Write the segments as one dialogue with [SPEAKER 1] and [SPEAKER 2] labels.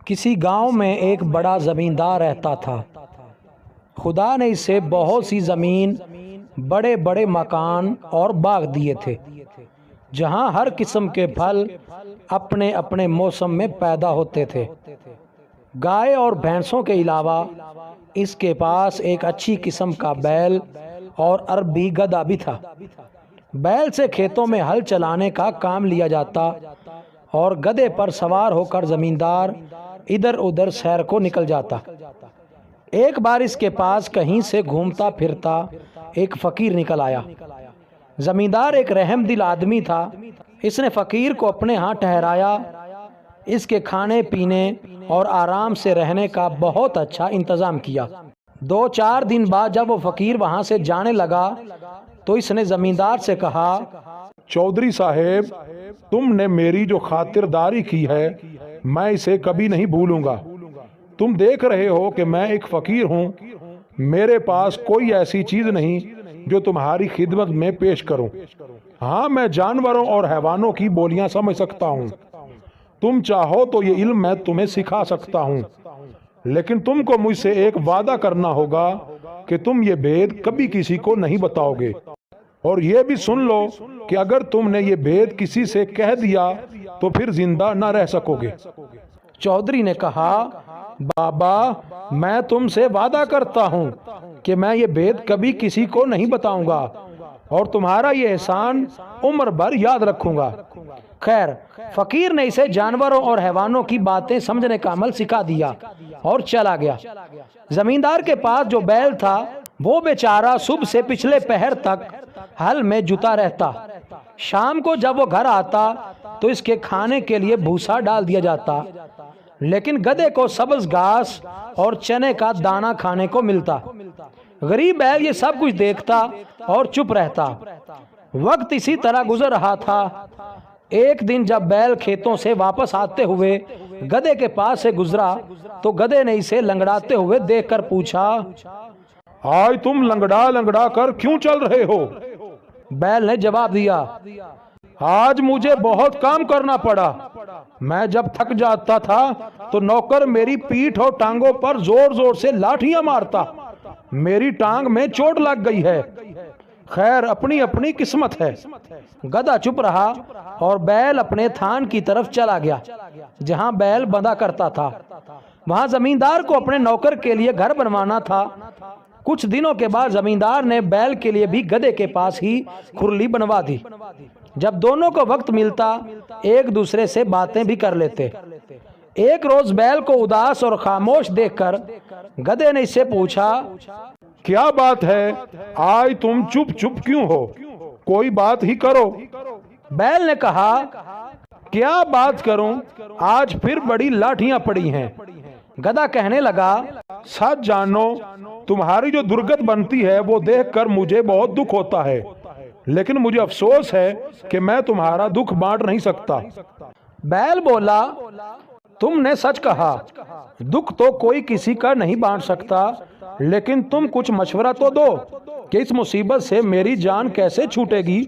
[SPEAKER 1] کسی گاؤں میں ایک بڑا زمیندار رہتا تھا۔ خدا نے اسے بہت سی زمین، بڑے بڑے مکان اور باغ دیے تھے، جہاں ہر قسم کے پھل اپنے اپنے موسم میں پیدا ہوتے تھے۔ گائے اور بھینسوں کے علاوہ اس کے پاس ایک اچھی قسم کا بیل اور عربی گدھا بھی تھا۔ بیل سے کھیتوں میں ہل چلانے کا کام لیا جاتا اور گدھے پر سوار ہو کر زمیندار ادھر ادھر سیر کو نکل جاتا۔ ایک بار اس کے پاس کہیں سے گھومتا پھرتا ایک فقیر نکل آیا۔ زمیندار ایک رحم دل آدمی تھا۔ اس نے فقیر کو اپنے ہاں ٹھہرایا، اس کے کھانے پینے اور آرام سے رہنے کا بہت اچھا انتظام کیا۔ 2-4 دن بعد جب وہ فقیر وہاں سے جانے لگا تو اس نے زمیندار سے کہا،
[SPEAKER 2] چودھری صاحب، تم نے میری جو خاطرداری کی ہے میں اسے کبھی نہیں بھولوں گا۔ تم دیکھ رہے ہو کہ میں ایک فقیر ہوں، میرے پاس کوئی ایسی چیز نہیں جو تمہاری خدمت میں پیش کروں۔ ہاں، میں جانوروں اور حیوانوں کی بولیاں سمجھ سکتا ہوں۔ تم چاہو تو یہ علم میں تمہیں سکھا سکتا ہوں، لیکن تم کو مجھ سے ایک وعدہ کرنا ہوگا کہ تم یہ بھید کبھی کسی کو نہیں بتاؤ گے، اور یہ بھی سن لو کہ اگر تم نے یہ بھید کسی سے کہہ دیا تو پھر زندہ نہ رہ سکو گے۔
[SPEAKER 1] چودھری نے کہا، بابا، میں تم سے وعدہ کرتا ہوں کہ میں یہ بھید کبھی کسی کو نہیں بتاؤں گا اور تمہارا یہ احسان عمر بھر یاد رکھوں گا۔ خیر، فقیر نے اسے جانوروں اور حیوانوں کی باتیں سمجھنے کا عمل سکھا دیا اور چلا گیا۔ زمیندار کے پاس جو بیل تھا وہ بیچارہ صبح سے پچھلے پہر تک ہل میں جتا رہتا۔ شام کو جب وہ گھر آتا تو اس کے کھانے کے لیے بھوسا ڈال دیا جاتا، لیکن گدھے کو سبز گھاس اور چنے کا دانہ کھانے کو ملتا۔ غریب بیل یہ سب کچھ دیکھتا اور چپ رہتا۔ وقت اسی طرح گزر رہا تھا۔ ایک دن جب بیل کھیتوں سے واپس آتے ہوئے گدھے کے پاس سے گزرا تو گدھے نے اسے لنگڑاتے ہوئے دیکھ کر پوچھا،
[SPEAKER 2] آج تم لنگڑا لنگڑا کر کیوں چل رہے ہو؟
[SPEAKER 1] بیل نے جواب دیا،
[SPEAKER 2] آج مجھے بہت کام کرنا پڑا۔ میں جب تھک جاتا تھا تو نوکر میری پیٹھ اور ٹانگوں پر زور زور سے لاٹھیاں مارتا۔ میری ٹانگ میں چوٹ لگ گئی ہے۔ خیر، اپنی اپنی قسمت ہے۔
[SPEAKER 1] گدھا چپ رہا اور بیل اپنے تھان کی طرف چلا گیا جہاں بیل بندھا کرتا تھا۔ وہاں زمیندار کو اپنے نوکر کے لیے گھر بنوانا تھا۔ کچھ دنوں کے بعد زمیندار نے بیل کے لیے بھی گدھے کے پاس ہی کھرلی بنوا دی۔ جب دونوں کو وقت ملتا ایک دوسرے سے باتیں بھی کر لیتے۔ ایک روز بیل کو اداس اور خاموش دیکھ کر گدھے نے اس سے پوچھا،
[SPEAKER 2] کیا بات ہے؟ آج تم چپ چپ کیوں ہو؟ کوئی بات ہی کرو۔
[SPEAKER 1] بیل نے کہا،
[SPEAKER 2] کیا بات کروں؟ آج پھر بڑی لاٹھیاں پڑی ہیں۔
[SPEAKER 1] گدھا کہنے لگا،
[SPEAKER 2] سچ جانو، تمہاری جو درگت بنتی ہے وہ دیکھ کر مجھے بہت دکھ ہوتا ہے، لیکن مجھے افسوس ہے کہ میں تمہارا دکھ بانٹ نہیں سکتا۔
[SPEAKER 1] بیل بولا، تم نے سچ کہا، دکھ تو کوئی کسی کا نہیں بانٹ سکتا، لیکن تم کچھ مشورہ تو دو کہ اس مصیبت سے میری جان کیسے چھوٹے گی،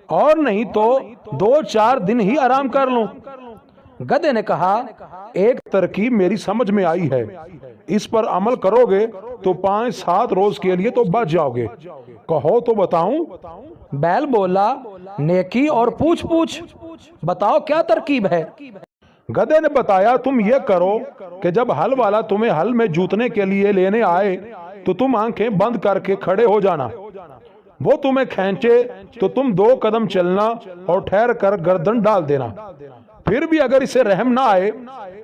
[SPEAKER 1] اور نہیں تو 2-4 دن ہی آرام کر لوں۔ گدھے نے کہا،
[SPEAKER 2] ایک ترکیب میری سمجھ میں آئی ہے، اس پر عمل کرو گے تو 5-7 روز کے لیے تو بچ جاؤ گے۔ کہو تو بتاؤں؟
[SPEAKER 1] بیل بولا، نیکی اور پوچھ پوچھ، بتاؤ کیا ترکیب ہے؟
[SPEAKER 2] گدھے نے بتایا، تم یہ کرو کہ جب ہل والا تمہیں ہل میں جوتنے کے لیے لینے آئے تو تم آنکھیں بند کر کے کھڑے ہو جانا۔ وہ تمہیں کھینچے تو تم 2 قدم چلنا اور ٹھہر کر گردن ڈال دینا۔ پھر بھی اگر اسے رحم نہ آئے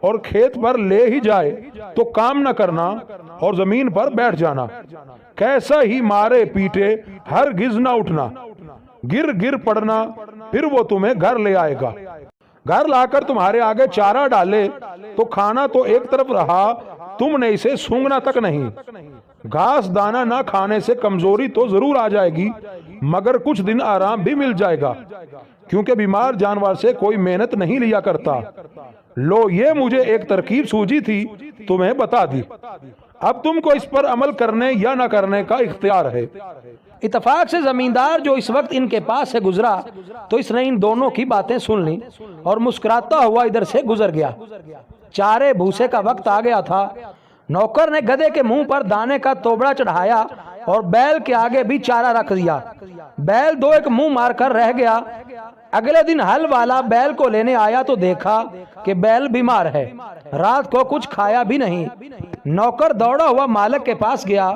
[SPEAKER 2] اور کھیت پر لے ہی جائے تو کام نہ کرنا اور زمین پر بیٹھ جانا۔ کیسا ہی مارے پیٹے ہرگز نہ اٹھنا، گر گر پڑنا، پھر وہ تمہیں گھر لے آئے گا۔ گھر لا کر تمہارے آگے چارہ ڈالے تو کھانا تو ایک طرف رہا، تم نے اسے سونگنا تک نہیں۔ گھاس دانا نہ کھانے سے کمزوری تو ضرور آ جائے گی، مگر کچھ دن آرام بھی مل جائے گا، کیونکہ بیمار جانور سے کوئی محنت نہیں لیا کرتا۔ لو، یہ مجھے ایک ترکیب سوجی تھی، تمہیں بتا دی۔ اب تم کو اس پر عمل کرنے یا نہ کرنے کا اختیار ہے۔
[SPEAKER 1] اتفاق سے زمیندار جو اس وقت ان کے پاس سے گزرا تو اس نے ان دونوں کی باتیں سن لی اور مسکراتا ہوا ادھر سے گزر گیا۔ चारे भूसे का वक्त आ गया था। नौकर ने गधे के मुंह पर दाने का तोबड़ा चढ़ाया और बैल के आगे भी चारा रख दिया। बैल दो एक मुंह मारकर रह गया। अगले दिन हल वाला बैल को लेने आया तो देखा कि बैल बीमार है, रात को कुछ खाया भी नहीं। नौकर दौड़ा हुआ मालिक के पास गया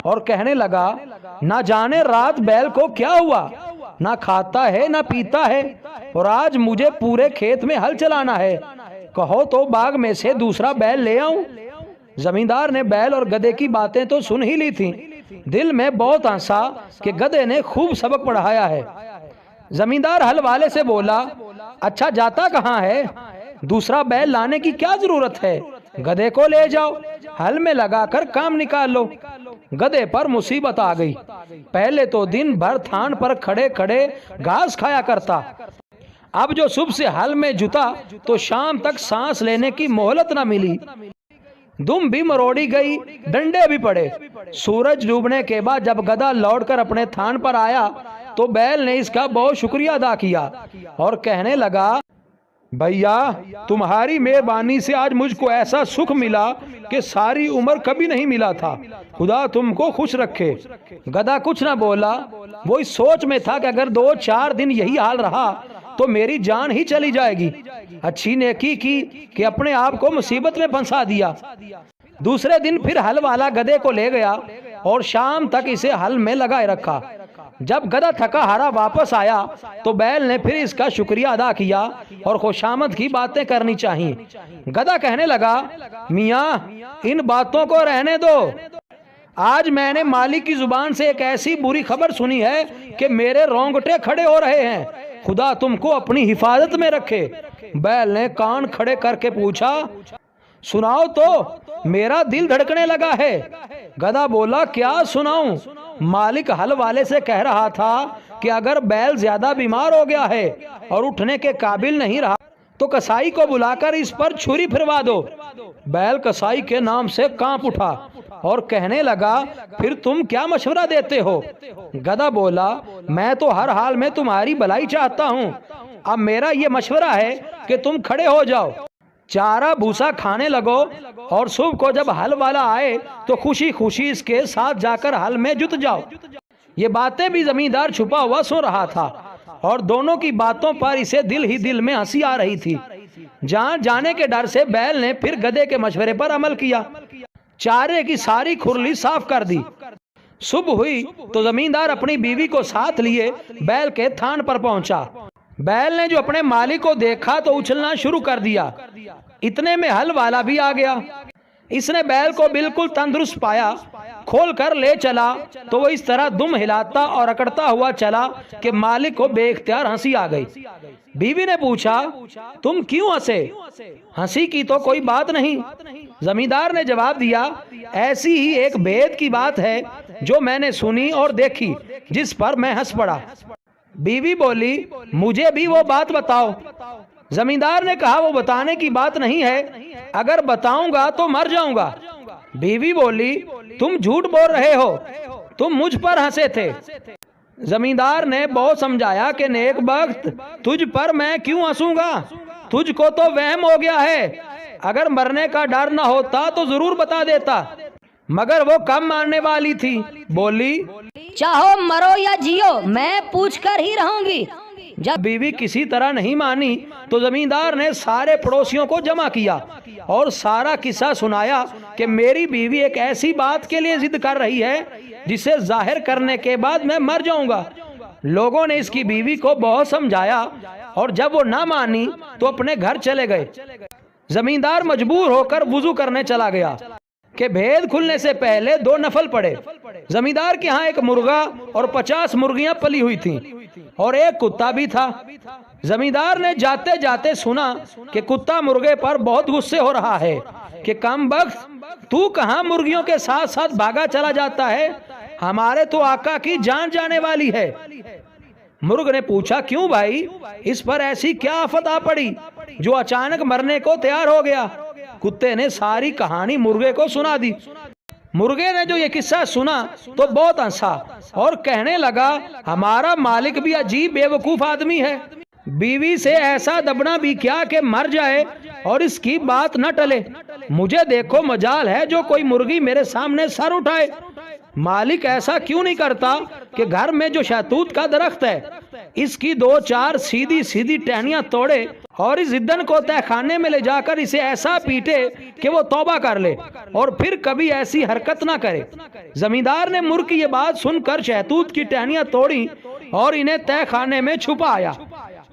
[SPEAKER 1] और कहने लगा, ना जाने रात बैल को क्या हुआ, ना खाता है ना पीता है, और आज मुझे पूरे खेत में हल चलाना है। कहो तो बाग में से दूसरा बैल ले आऊं। जमींदार ने बैल और गधे की बातें तो सुन ही ली थी, दिल में बहुत हंसा कि गधे ने खूब सबक पढ़ाया है। जमींदार हल वाले से बोला, अच्छा जाता कहाँ है, दूसरा बैल लाने की क्या जरूरत है, गधे को ले जाओ, हल में लगाकर काम निकाल लो। गधे पर मुसीबत आ गई। पहले तो दिन भर थान पर खड़े खड़े घास खाया करता, अब जो सुबह से हल में जुता तो शाम तक सांस लेने की मोहलत न मिली। दुम भी मरोड़ी गई, डंडे भी पड़े। सूरज डूबने के बाद जब गधा लौटकर अपने थान पर आया तो बैल ने इसका बहुत शुक्रिया अदा किया और कहने लगा, भैया तुम्हारी मेहरबानी से आज मुझको ऐसा सुख मिला कि सारी उम्र कभी नहीं मिला था, खुदा तुमको खुश रखे। गधा कुछ ना बोला, वो इस सोच में था कि अगर 2-4 दिन यही हाल रहा तो मेरी जान ही चली जाएगी। अच्छी नेकी की कि अपने आप को मुसीबत में फंसा दिया। दूसरे दिन फिर हल वाला गधे को ले गया और शाम तक इसे हल में लगाए रखा। जब गधा थका हारा वापस आया तो बैल ने फिर इसका शुक्रिया अदा किया और खुशामद की बातें करनी चाहिए। गधा कहने लगा, मियाँ इन बातों को रहने दो, आज मैंने मालिक की जुबान से एक ऐसी बुरी खबर सुनी है कि मेरे रोंगटे खड़े हो रहे हैं, खुदा तुमको अपनी हिफाजत में रखे। बैल ने कान खड़े करके पूछा, सुनाओ तो, मेरा दिल धड़कने लगा है। गधा बोला, क्या सुनाऊं? मालिक हल वाले से कह रहा था कि अगर बैल ज्यादा बीमार हो गया है और उठने के काबिल नहीं रहा तो कसाई को बुलाकर इस पर छुरी फिरवा दो। बैल कसाई के नाम से कांप उठा और कहने लगा, फिर तुम क्या मशवरा देते हो? गधा बोला, मैं तो हर हाल में तुम्हारी भलाई चाहता हूँ। अब मेरा ये मशवरा है कि तुम खड़े हो जाओ, चारा भूसा खाने लगो और सुबह को जब हल वाला आए तो खुशी खुशी इसके साथ जाकर हल में जुट जाओ। ये बातें भी जमींदार छुपा हुआ सुन रहा था और दोनों की बातों पर इसे दिल ही दिल में हंसी आ रही थी। जान जाने के डर से बैल ने फिर गधे के मशवरे पर अमल किया, चारे की सारी खुरली साफ कर दी। सुबह हुई तो जमींदार अपनी बीवी को साथ लिए बैल के थान पर पहुंचा। बैल ने जो अपने मालिक को देखा तो उछलना शुरू कर दिया। इतने में हल वाला भी आ गया। इसने बैल को बिल्कुल तंदुरुस्त पाया, खोल कर ले चला तो वो इस तरह दुम हिलाता और अकड़ता हुआ चला कि मालिक को बेख्तियार हंसी आ गई। बीवी ने पूछा, तुम क्यों हंसे? हंसी की तो कोई बात नहीं। जमींदार ने जवाब दिया, ऐसी ही एक भेद की बात है जो मैंने सुनी और देखी, जिस पर मैं हंस पड़ा। बीवी बोली, मुझे भी वो बात बताओ। जमींदार ने कहा, वो बताने की बात नहीं है, अगर बताऊंगा तो मर जाऊंगा। बीवी बोली, तुम झूठ बोल रहे हो, तुम मुझ पर हंसे थे। जमींदार ने बहुत समझाया कि नेक वक्त तुझ पर मैं क्यों हंसूंगा, तुझको तो वहम हो गया है, अगर मरने का डर न होता तो जरूर बता देता। मगर वो कम मानने वाली थी। बोली,
[SPEAKER 3] चाहो मरो या जियो, मैं पूछ कर ही रहूंगी।
[SPEAKER 1] जब बीवी किसी तरह नहीं मानी तो जमींदार ने सारे पड़ोसियों को जमा किया और सारा किस्सा सुनाया कि मेरी बीवी एक ऐसी बात के लिए जिद कर रही है जिसे जाहिर करने के बाद मैं मर जाऊंगा। लोगों ने इसकी बीवी को बहुत समझाया और जब वो ना मानी तो अपने घर चले गए। जमींदार मजबूर होकर वुजू करने चला गया कि भेद खुलने से पहले 2 नफल पड़े। जमींदार के यहाँ एक मुर्गा और 50 मुर्गियां पली हुई थीं और एक कुत्ता भी था। जमींदार ने जाते जाते सुना कि कुत्ता मुर्गे पर बहुत गुस्से हो रहा है कि कमबख्त तू कहाँ मुर्गियों के साथ साथ भागा चला जाता है, हमारे तो आका की जान जाने वाली है। मुर्ग ने पूछा, क्यों भाई, इस पर ऐसी क्या आफत आ पड़ी जो अचानक मरने को तैयार हो गया? कुत्ते ने सारी कहानी मुर्गे को सुना दी। मुर्गे ने जो ये किस्सा सुना तो बहुत हंसा और कहने लगा, हमारा मालिक भी अजीब बेवकूफ आदमी है। बीवी से ऐसा दबना भी क्या कि मर जाए और इसकी बात न टले। मुझे देखो मजाल है जो कोई मुर्गी मेरे सामने सर उठाए। मालिक ऐसा क्यों नहीं करता कि घर में जो शहतूत का दरख्त है इसकी 2-4 सीधी सीधी टहनियां तोड़े और इस जिद्दन को तहखाने में ले जाकर इसे ऐसा पीटे कि वो तौबा कर ले और फिर कभी ऐसी हरकत ना करे। जमींदार ने मुर्ग की ये बात सुनकर शहतूत की टहनियां तोड़ी और इन्हें तहखाने में छुपाया।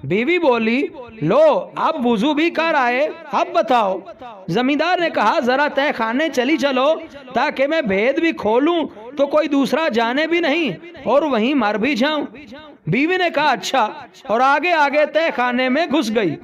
[SPEAKER 1] बीवी बोली, लो अब वुजू भी कर आए, अब बताओ। जमींदार ने कहा, जरा तहखाने चली चलो ताकि मैं भेद भी खोलूं तो कोई दूसरा जाने भी नहीं और वहीं मर भी जाऊं। बीवी ने कहा, अच्छा, और आगे आगे तहखाने में घुस गई।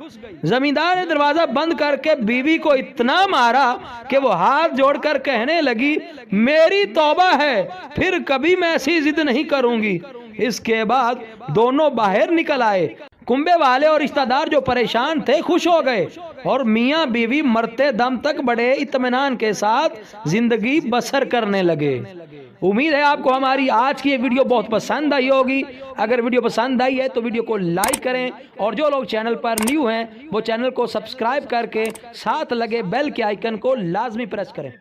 [SPEAKER 1] जमींदार ने दरवाजा बंद करके बीवी को इतना मारा कि वो हाथ जोड़कर कहने लगी, मेरी तौबा है, फिर कभी मैं ऐसी जिद नहीं करूंगी। इसके बाद दोनों बाहर निकल आए। कुंबे वाले और रिश्तेदार जो परेशान थे खुश हो गए और मियाँ बीवी मरते दम तक बड़े इत्मीनान के साथ जिंदगी बसर करने लगे। उम्मीद है आपको हमारी आज की ये वीडियो बहुत पसंद आई होगी। अगर वीडियो पसंद आई है तो वीडियो को लाइक करें और जो लोग चैनल पर न्यू हैं वो चैनल को सब्सक्राइब करके साथ लगे बेल के आइकन को लाजमी प्रेस करें।